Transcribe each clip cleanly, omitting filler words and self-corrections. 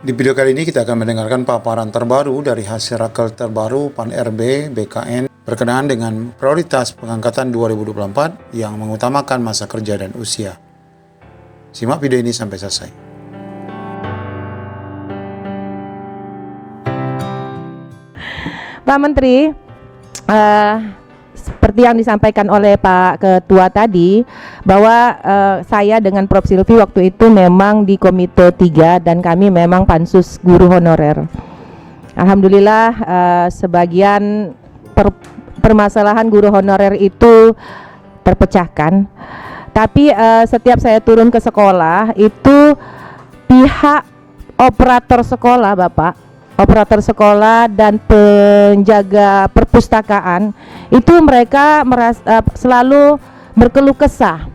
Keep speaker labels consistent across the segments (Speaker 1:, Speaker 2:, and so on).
Speaker 1: Di video kali ini kita akan mendengarkan paparan terbaru dari hasil rakel terbaru PAN RB BKN berkenaan dengan prioritas pengangkatan 2024 yang mengutamakan masa kerja dan usia. Simak video ini sampai selesai.
Speaker 2: Pak Menteri, seperti yang disampaikan oleh Pak Ketua tadi, bahwa saya dengan Prof. Silvi waktu itu memang di Komite 3 dan kami memang pansus guru honorer. Alhamdulillah sebagian permasalahan guru honorer itu terpecahkan. Tapi setiap saya turun ke sekolah itu pihak operator sekolah, Bapak, operator sekolah dan penjaga perpustakaan itu mereka selalu berkeluh kesah,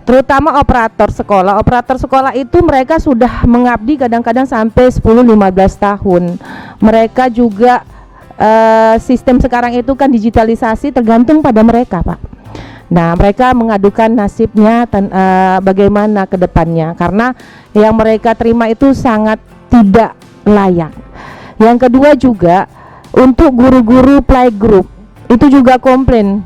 Speaker 2: terutama operator sekolah. Operator sekolah itu mereka sudah mengabdi kadang-kadang sampai 10-15 tahun. Mereka juga sistem sekarang itu kan digitalisasi, tergantung pada mereka, Pak. Nah, mereka mengadukan nasibnya bagaimana ke depannya, karena yang mereka terima itu sangat tidak layak. Yang kedua juga untuk guru-guru playgroup itu juga komplain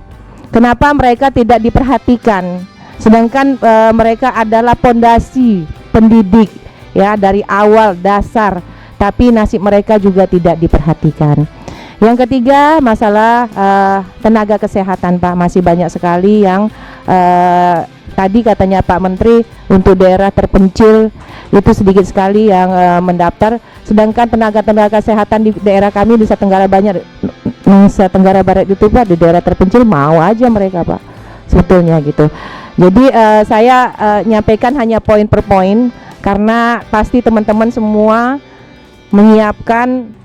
Speaker 2: kenapa mereka tidak diperhatikan, sedangkan mereka adalah pondasi pendidik ya dari awal dasar, tapi nasib mereka juga tidak diperhatikan. Yang ketiga masalah tenaga kesehatan, Pak, masih banyak sekali yang tadi katanya Pak Menteri untuk daerah terpencil itu sedikit sekali yang mendaftar, sedangkan tenaga kesehatan di daerah kami di Nusa Tenggara Barat itu, Pak, di daerah terpencil mau aja mereka, Pak, sebetulnya gitu. Jadi saya nyampaikan hanya poin per poin karena pasti teman-teman semua menyiapkan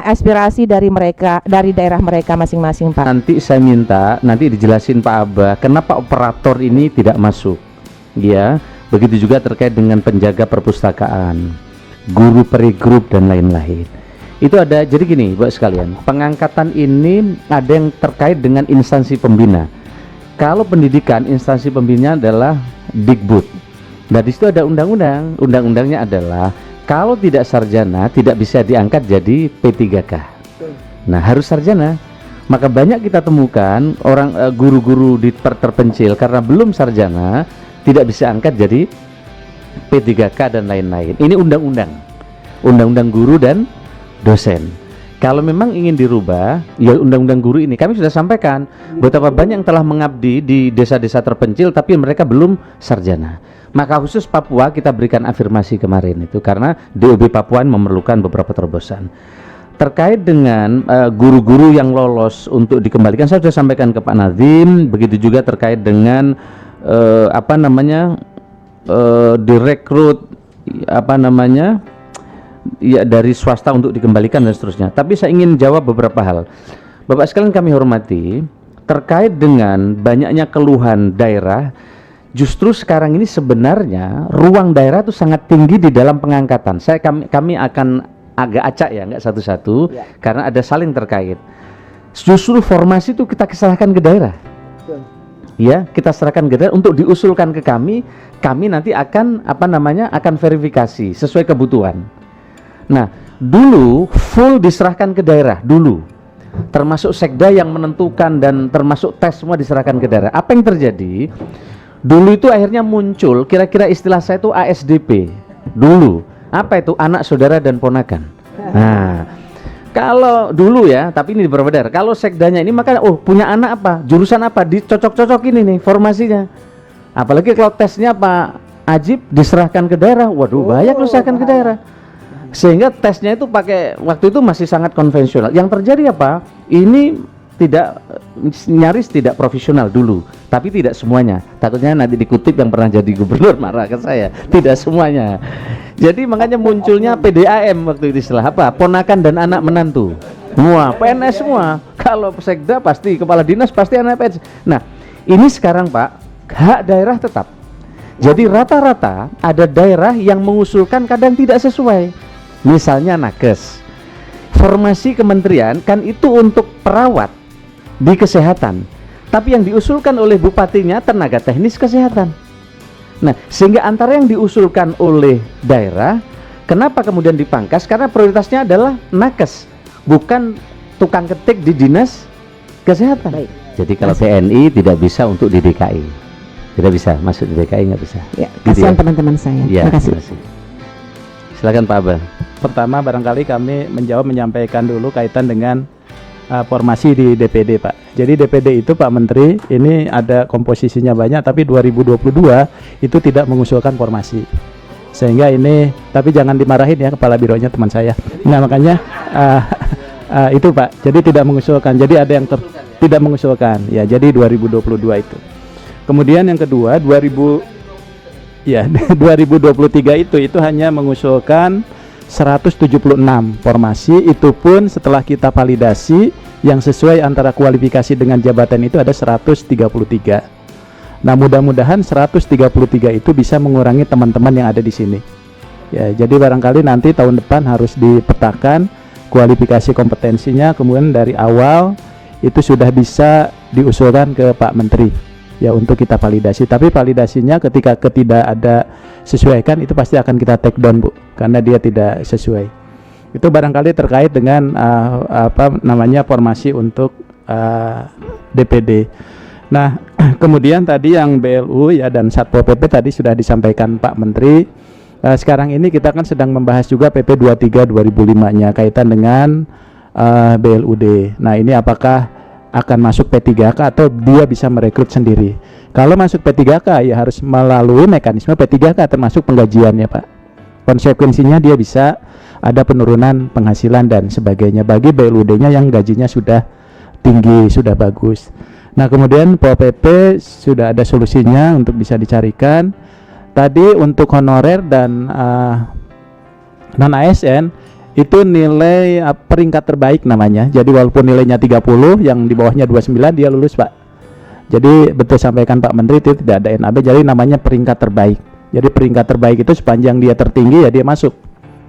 Speaker 2: aspirasi dari mereka, dari daerah mereka masing-masing, Pak.
Speaker 3: Nanti saya minta dijelasin Pak Abah kenapa operator ini tidak masuk, ya. Begitu juga terkait dengan penjaga perpustakaan, guru playgroup dan lain-lain. Itu ada, jadi gini Bapak sekalian, pengangkatan ini ada yang terkait dengan instansi pembina. Kalau pendidikan, instansi pembina adalah Dikbud. Nah, di situ ada undang-undang. Undang-undangnya adalah kalau tidak sarjana tidak bisa diangkat jadi P3K. Nah, harus sarjana. Maka banyak kita temukan orang guru-guru di terpencil karena belum sarjana tidak bisa angkat jadi P3K dan lain-lain. Ini undang-undang guru dan dosen. Kalau memang ingin dirubah, ya undang-undang guru ini kami sudah sampaikan betapa banyak yang telah mengabdi di desa-desa terpencil tapi mereka belum sarjana. Maka khusus Papua kita berikan afirmasi kemarin itu karena DOB Papua memerlukan beberapa terobosan. Terkait dengan guru-guru yang lolos untuk dikembalikan, saya sudah sampaikan ke Pak Nazim. Begitu juga terkait dengan direkrut ya dari swasta untuk dikembalikan dan seterusnya. Tapi saya ingin jawab beberapa hal. Bapak sekalian kami hormati, terkait dengan banyaknya keluhan daerah, justru sekarang ini sebenarnya ruang daerah itu sangat tinggi di dalam pengangkatan. Kami akan agak acak ya, nggak satu-satu ya, karena ada saling terkait. Justru formasi itu kita serahkan ke daerah. Ya, kita serahkan ke daerah untuk diusulkan ke kami nanti akan akan verifikasi sesuai kebutuhan. Nah, dulu full diserahkan ke daerah dulu, termasuk sekda yang menentukan dan termasuk tes semua diserahkan ke daerah. Apa yang terjadi? Dulu itu akhirnya muncul kira-kira istilah saya itu ASDP dulu. Apa itu? Anak, saudara, dan ponakan. Nah, kalau dulu ya, tapi ini berbeda. Kalau sekdanya ini maka punya anak apa, jurusan apa, dicocok-cocok ini nih formasinya. Apalagi kalau tesnya Pak Ajib diserahkan ke daerah, waduh banyak diserahkan ke daerah. Sehingga tesnya itu pakai waktu itu masih sangat konvensional. Yang terjadi apa? Ini nyaris tidak profesional dulu, tapi tidak semuanya. Takutnya nanti dikutip yang pernah jadi gubernur marah ke saya. Tidak semuanya. Jadi makanya munculnya PDAM waktu itu, istilah apa? Ponakan dan anak menantu. Semua PNS semua. Kalau sekda pasti kepala dinas pasti anak PNS. Nah, ini sekarang Pak, hak daerah tetap. Jadi rata-rata ada daerah yang mengusulkan kadang tidak sesuai. Misalnya nakes. Formasi kementerian kan itu untuk perawat di kesehatan, tapi yang diusulkan oleh bupatinya tenaga teknis kesehatan. Nah, sehingga antara yang diusulkan oleh daerah Kenapa kemudian dipangkas? Karena prioritasnya adalah nakes, bukan tukang ketik di dinas kesehatan.
Speaker 2: Baik.
Speaker 3: Jadi kalau TNI tidak bisa untuk di DKI, tidak bisa masuk di DKI, nggak bisa.
Speaker 2: Ya,
Speaker 3: Gitu
Speaker 2: kasihan
Speaker 3: ya?
Speaker 2: teman-teman saya.
Speaker 3: Ya,
Speaker 2: Terima kasih.
Speaker 3: terima kasih. Silakan Pak Abah.
Speaker 4: Pertama barangkali kami menyampaikan dulu kaitan dengan formasi di DPD Pak. Jadi DPD itu Pak Menteri ini ada komposisinya banyak, tapi 2022 itu tidak mengusulkan formasi. Sehingga ini, tapi jangan dimarahin ya kepala bironya teman saya. Nah makanya itu Pak, jadi tidak mengusulkan. Jadi ada yang tidak mengusulkan. Ya jadi 2022 itu. Kemudian yang kedua 2023 itu hanya mengusulkan 176 formasi, itu pun setelah kita validasi yang sesuai antara kualifikasi dengan jabatan itu ada 133. Nah, mudah-mudahan 133 itu bisa mengurangi teman-teman yang ada di sini. Ya, jadi barangkali nanti tahun depan harus dipetakan kualifikasi kompetensinya, kemudian dari awal itu sudah bisa diusulkan ke Pak Menteri. Ya, untuk kita validasi, tapi validasinya ketika tidak ada sesuaikan itu pasti akan kita take down Bu, karena dia tidak sesuai. Itu barangkali terkait dengan formasi untuk DPD. Nah kemudian tadi yang BLU ya dan Satpol PP tadi sudah disampaikan Pak Menteri. Sekarang ini kita kan sedang membahas juga PP 23 2005-nya kaitan dengan BLUD. Nah ini apakah akan masuk P3K atau dia bisa merekrut sendiri? Kalau masuk P3K ya harus melalui mekanisme P3K termasuk penggajiannya Pak. Konsekuensinya dia bisa ada penurunan penghasilan dan sebagainya bagi BLUD-nya yang gajinya sudah tinggi, sudah bagus. Nah kemudian Pol PP sudah ada solusinya untuk bisa dicarikan. Tadi untuk honorer dan non ASN itu nilai peringkat terbaik namanya. Jadi walaupun nilainya 30, yang di bawahnya 29 dia lulus Pak. Jadi betul sampaikan Pak Menteri itu tidak ada NAB, jadi namanya peringkat terbaik. Jadi peringkat terbaik itu sepanjang dia tertinggi ya dia masuk.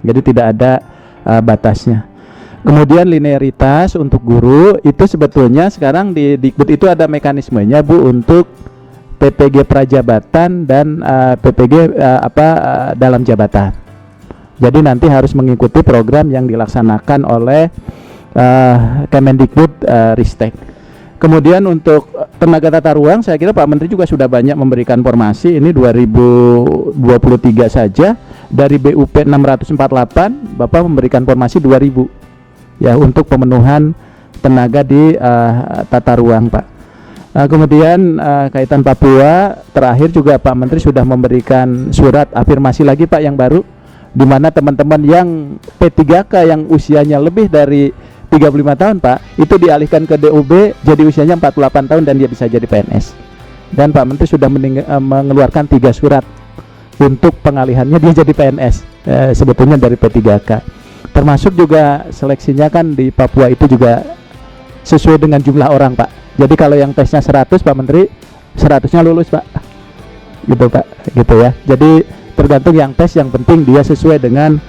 Speaker 4: Jadi tidak ada batasnya. Kemudian linearitas untuk guru itu sebetulnya sekarang di Dikbud itu ada mekanismenya Bu untuk PPG prajabatan dan PPG dalam jabatan. Jadi nanti harus mengikuti program yang dilaksanakan oleh Kemendikbud Ristek. Kemudian untuk tenaga tata ruang saya kira Pak Menteri juga sudah banyak memberikan formasi. Ini 2023 saja dari BUP 648 Bapak memberikan formasi 2000 ya untuk pemenuhan tenaga di tata ruang Pak. Kemudian kaitan Papua terakhir juga Pak Menteri sudah memberikan surat afirmasi lagi Pak yang baru, di mana teman-teman yang P3K yang usianya lebih dari 35 tahun Pak itu dialihkan ke DUB jadi usianya 48 tahun dan dia bisa jadi PNS. Dan Pak Menteri sudah mengeluarkan 3 surat untuk pengalihannya dia jadi PNS sebetulnya dari P3K. Termasuk juga seleksinya kan di Papua itu juga sesuai dengan jumlah orang Pak. Jadi kalau yang tesnya 100 Pak Menteri 100-nya lulus Pak. Gitu Pak, gitu ya. Jadi tergantung yang tes, yang penting dia sesuai dengan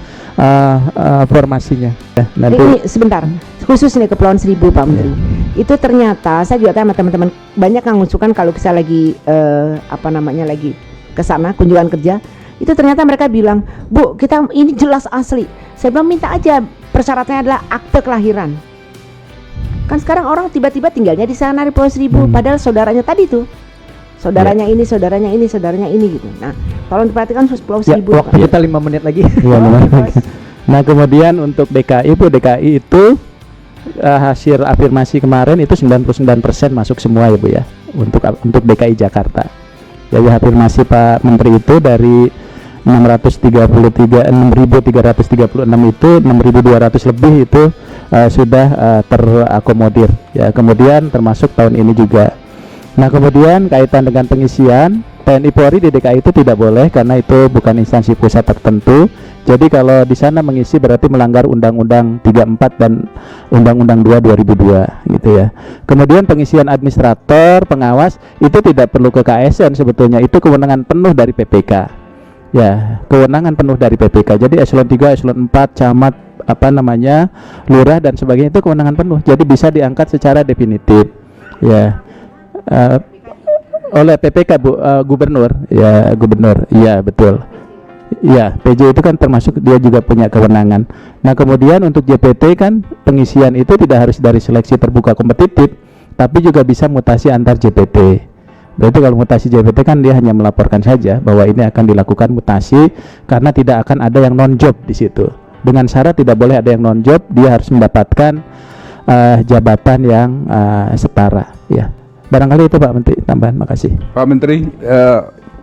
Speaker 4: formasinya. Nanti
Speaker 2: ini sebentar, khusus nih Kepulauan Seribu Pak Menteri. Itu ternyata saya juga tanya sama teman-teman banyak yang mengusulkan kalau bisa lagi lagi ke sana kunjungan kerja. Itu ternyata mereka bilang, Bu kita ini jelas asli. Saya bilang minta aja persyaratannya adalah akte kelahiran. Kan sekarang orang tiba-tiba tinggalnya di sana di Pulau Seribu, padahal saudaranya tadi tuh. Saudaranya ini, saudaranya ini, saudaranya ini gitu. Nah, tolong diperhatikan Pulau Seribu.
Speaker 4: Ya, waktu kita 5 menit lagi.
Speaker 2: Iya,
Speaker 4: Nah, kemudian untuk DKI Bu, DKI itu hasil afirmasi kemarin itu 99% masuk semua ya Bu ya. Untuk DKI Jakarta. Jadi afirmasi Pak Menteri itu dari 633 6.336 itu 6.200 lebih itu sudah terakomodir ya. Kemudian termasuk tahun ini juga. Nah kemudian kaitan dengan pengisian TNI Polri di DKI itu tidak boleh karena itu bukan instansi pusat tertentu. Jadi kalau di sana mengisi berarti melanggar Undang-Undang 34 dan Undang-Undang 2 2002 gitu ya. Kemudian pengisian administrator, pengawas itu tidak perlu ke KSN sebetulnya, itu kewenangan penuh dari PPK. Ya, kewenangan penuh dari PPK. Jadi eselon 3, eselon 4, camat lurah dan sebagainya itu kewenangan penuh. Jadi bisa diangkat secara definitif. Ya. Oleh PPK Bu, gubernur. Ya, gubernur. Iya, betul. Ya, PJ itu kan termasuk dia juga punya kewenangan. Nah, kemudian untuk JPT kan pengisian itu tidak harus dari seleksi terbuka kompetitif, tapi juga bisa mutasi antar JPT. Berarti kalau mutasi JPT kan dia hanya melaporkan saja bahwa ini akan dilakukan mutasi karena tidak akan ada yang non-job di situ. Dengan syarat tidak boleh ada yang non-job, dia harus mendapatkan jabatan yang setara. Ya, barangkali itu Pak Menteri tambahan. Makasih.
Speaker 5: Pak Menteri,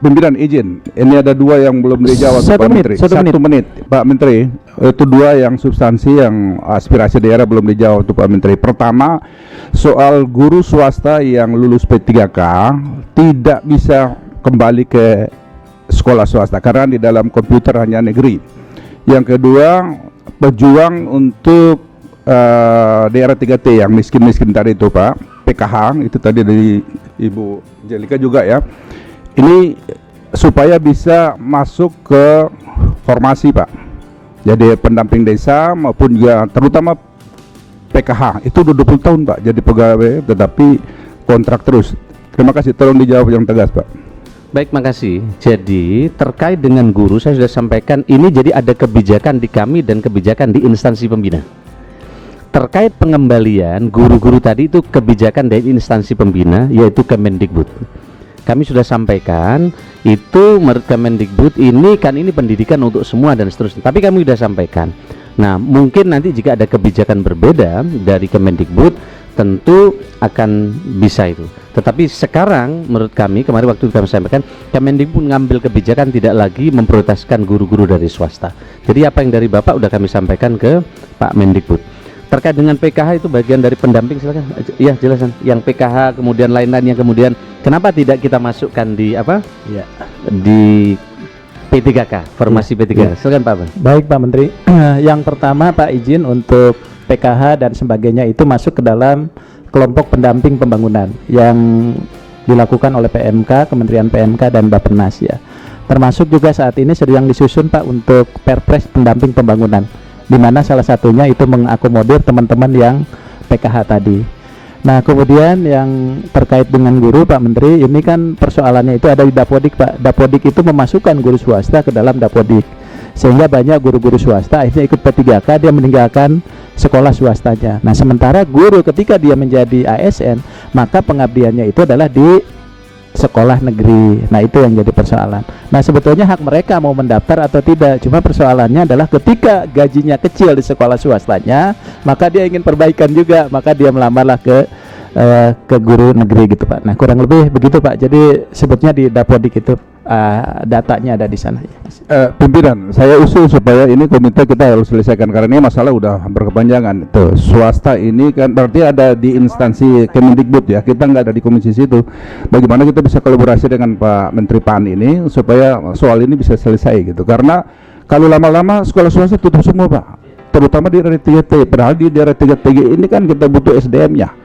Speaker 5: pimpinan izin, ini ada dua yang belum dijawab Pak Menteri. Satu menit, Pak Menteri. Itu dua yang substansi, yang aspirasi daerah belum dijawab tuh Pak Menteri. Pertama, soal guru swasta yang lulus P3K tidak bisa kembali ke sekolah swasta karena di dalam komputer hanya negeri. Yang kedua, pejuang untuk daerah 3T yang miskin-miskin tadi itu Pak, PKH, itu tadi dari Ibu Jelika juga ya. Ini supaya bisa masuk ke formasi Pak, jadi pendamping desa maupun juga terutama PKH itu udah 20 tahun Pak jadi pegawai tetapi kontrak terus. Terima kasih, tolong dijawab yang tegas Pak.
Speaker 3: Baik, makasih. Jadi terkait dengan guru saya sudah sampaikan ini, jadi ada kebijakan di kami dan kebijakan di instansi pembina. Terkait pengembalian guru-guru tadi itu kebijakan dari instansi pembina yaitu Kemendikbud. Kami sudah sampaikan itu menurut Kemendikbud ini kan ini pendidikan untuk semua dan seterusnya. Tapi kami sudah sampaikan. Nah, mungkin nanti jika ada kebijakan berbeda dari Kemendikbud tentu akan bisa itu. Tetapi sekarang menurut kami kemarin waktu kami sampaikan Kemendikbud mengambil kebijakan tidak lagi memprioritaskan guru-guru dari swasta. Jadi apa yang dari Bapak sudah kami sampaikan ke Pak Mendikbud. Terkait dengan PKH itu bagian dari pendamping, silakan. Ya, jelasan. Yang PKH kemudian lain-lain yang kemudian kenapa tidak kita masukkan di apa? Ya. Di P3K, formasi P3K. Ya. Silakan Pak.
Speaker 4: Baik Pak Menteri. Yang pertama Pak izin untuk PKH dan sebagainya itu masuk ke dalam kelompok pendamping pembangunan yang dilakukan oleh PMK, Kementerian PMK dan Bappenas ya. Termasuk juga saat ini sedang disusun Pak untuk Perpres pendamping pembangunan, di mana salah satunya itu mengakomodir teman-teman yang PKH tadi. Nah, kemudian yang terkait dengan guru Pak Menteri, ini kan persoalannya itu ada di Dapodik Pak. Dapodik itu memasukkan guru swasta ke dalam Dapodik, sehingga banyak guru-guru swasta akhirnya ikut P3K, dia meninggalkan sekolah swastanya. Nah, sementara guru ketika dia menjadi ASN, maka pengabdiannya itu adalah di sekolah negeri. Nah, itu yang jadi persoalan. Nah, sebetulnya hak mereka mau mendaftar atau tidak, cuma persoalannya adalah ketika gajinya kecil di sekolah swastanya, maka dia ingin perbaikan juga, maka dia melamarlah ke guru negeri gitu Pak. Nah, kurang lebih begitu Pak. Jadi sebetulnya di Dapodik itu datanya ada di sana.
Speaker 5: Pimpinan, saya usul supaya ini komite kita harus selesaikan karena ini masalah udah berkepanjangan. Tuh, swasta ini kan berarti ada di instansi Kemendikbud ya, kita nggak ada di komisi situ. Bagaimana kita bisa kolaborasi dengan Pak Menteri PAN ini supaya soal ini bisa selesai gitu. Karena kalau lama-lama sekolah swasta tutup semua Pak, terutama di daerah 3T. Padahal di daerah 3T ini kan kita butuh SDM-nya.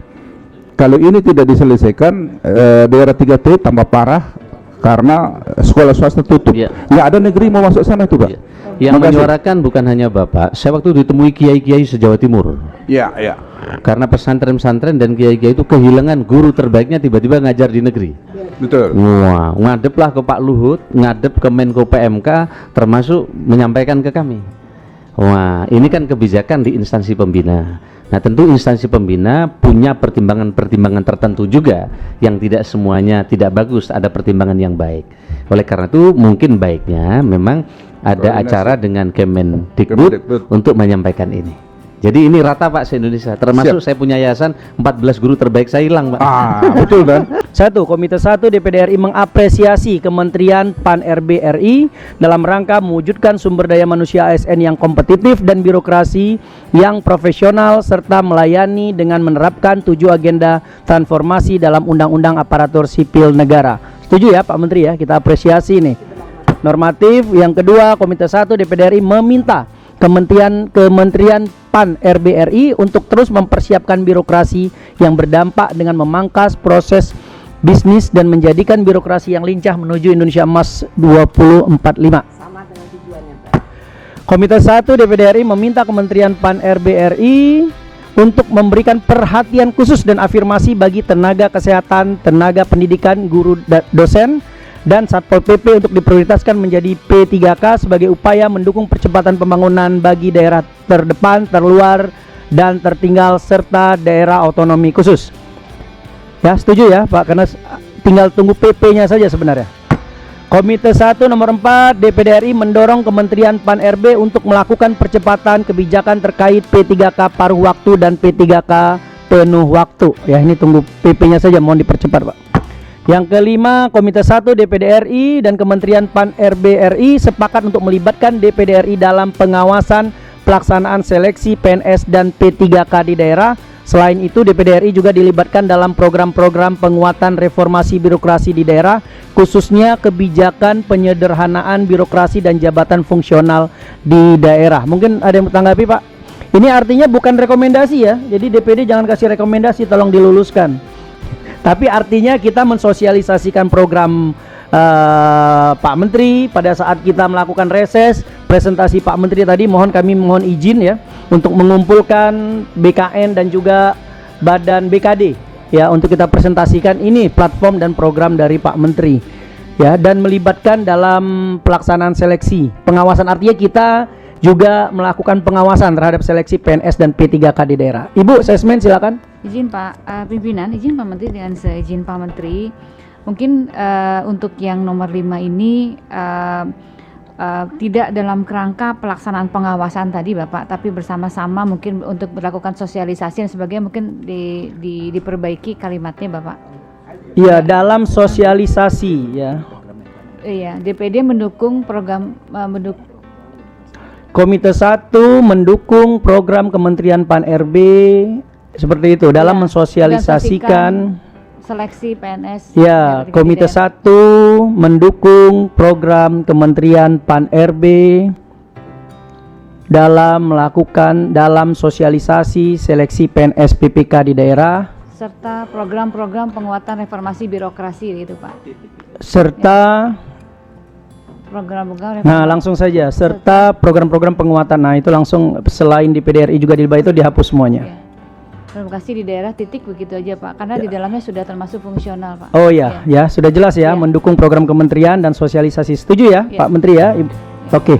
Speaker 5: Kalau ini tidak diselesaikan, daerah 3T tambah parah karena sekolah swasta tutup. Ya. Nggak ada negeri mau masuk sana tuh Pak.
Speaker 3: Ya. Yang menyuarakan bukan hanya Bapak, saya waktu ditemui kiai-kiai se-Jawa Timur.
Speaker 5: Iya, iya.
Speaker 3: Karena pesantren-pesantren dan kiai-kiai itu kehilangan guru terbaiknya tiba-tiba ngajar di negeri.
Speaker 5: Betul.
Speaker 3: Wah, ngadeplah ke Pak Luhut, ngadep ke Menko PMK, termasuk menyampaikan ke kami. Wah, ini kan kebijakan di instansi pembina. Nah, tentu instansi pembina punya pertimbangan-pertimbangan tertentu juga yang tidak semuanya tidak bagus, ada pertimbangan yang baik. Oleh karena itu mungkin baiknya memang ada acara dengan Kemendikbud untuk menyampaikan ini. Jadi ini rata Pak se-Indonesia, termasuk saya punya yayasan 14 guru terbaik saya hilang Pak.
Speaker 5: Betul kan?
Speaker 6: 1. Komite 1 DPD RI mengapresiasi Kementerian PAN RB RI dalam rangka mewujudkan sumber daya manusia ASN yang kompetitif dan birokrasi yang profesional serta melayani dengan menerapkan 7 agenda transformasi dalam Undang-Undang Aparatur Sipil Negara. Setuju ya Pak Menteri ya, kita apresiasi nih. Normatif. Yang kedua, Komite 1 DPD RI meminta Kementerian PAN RB RI untuk terus mempersiapkan birokrasi yang berdampak dengan memangkas proses bisnis dan menjadikan birokrasi yang lincah menuju Indonesia Emas 2045. Sama dengan tujuannya. Komite 1 DPD RI meminta Kementerian PAN RB RI untuk memberikan perhatian khusus dan afirmasi bagi tenaga kesehatan, tenaga pendidikan, guru dosen, dan Satpol PP untuk diprioritaskan menjadi P3K sebagai upaya mendukung percepatan pembangunan bagi daerah terdepan, terluar, dan tertinggal serta daerah otonomi khusus. Ya, setuju ya Pak, karena tinggal tunggu PP-nya saja sebenarnya. Komite 1 nomor 4, DPD RI mendorong Kementerian Pan-RB untuk melakukan percepatan kebijakan terkait P3K paruh waktu dan P3K penuh waktu. Ya, ini tunggu PP-nya saja, mohon dipercepat Pak. Yang kelima, Komite 1 DPD RI dan Kementerian Pan-RB RI sepakat untuk melibatkan DPD RI dalam pengawasan pelaksanaan seleksi PNS dan P3K di daerah. Selain itu, DPD RI juga dilibatkan dalam program-program penguatan reformasi birokrasi di daerah, khususnya kebijakan penyederhanaan birokrasi dan jabatan fungsional di daerah. Mungkin ada yang tanggapi Pak? Ini artinya bukan rekomendasi ya, jadi DPD jangan kasih rekomendasi, tolong diluluskan. Tapi artinya kita mensosialisasikan program Pak Menteri pada saat kita melakukan reses, presentasi Pak Menteri tadi, kami mohon izin ya untuk mengumpulkan BKN dan juga Badan BKD ya untuk kita presentasikan ini platform dan program dari Pak Menteri ya, dan melibatkan dalam pelaksanaan seleksi. Pengawasan artinya kita juga melakukan pengawasan terhadap seleksi PNS dan P3K di daerah. Ibu, Sesmen silakan.
Speaker 7: Izin Pak Pimpinan, izin Pak Menteri, dengan seizin Pak Menteri, mungkin untuk yang nomor 5 ini tidak dalam kerangka pelaksanaan pengawasan tadi Bapak, tapi bersama-sama mungkin untuk melakukan sosialisasi dan sebagainya, mungkin diperbaiki kalimatnya Bapak.
Speaker 6: Iya, dalam sosialisasi ya.
Speaker 7: Iya, DPD mendukung program
Speaker 6: Komite 1 mendukung program Kementerian Pan-RB seperti itu dalam mensosialisasikan
Speaker 7: seleksi PNS.
Speaker 6: Ya, Komite 1 mendukung program Kementerian Pan-RB dalam sosialisasi seleksi PNS PPK di daerah
Speaker 7: serta program-program penguatan reformasi birokrasi gitu Pak.
Speaker 6: Serta
Speaker 7: program-program
Speaker 6: Nah, langsung saja serta program-program penguatan. Nah, itu langsung selain di PDRI juga di bawah itu dihapus semuanya.
Speaker 7: Ya. Lokasi di daerah titik begitu aja Pak, karena di dalamnya sudah termasuk fungsional Pak.
Speaker 6: Oh ya, ya sudah jelas ya, mendukung program kementerian dan sosialisasi. Setuju ya Pak Menteri ya? Oke.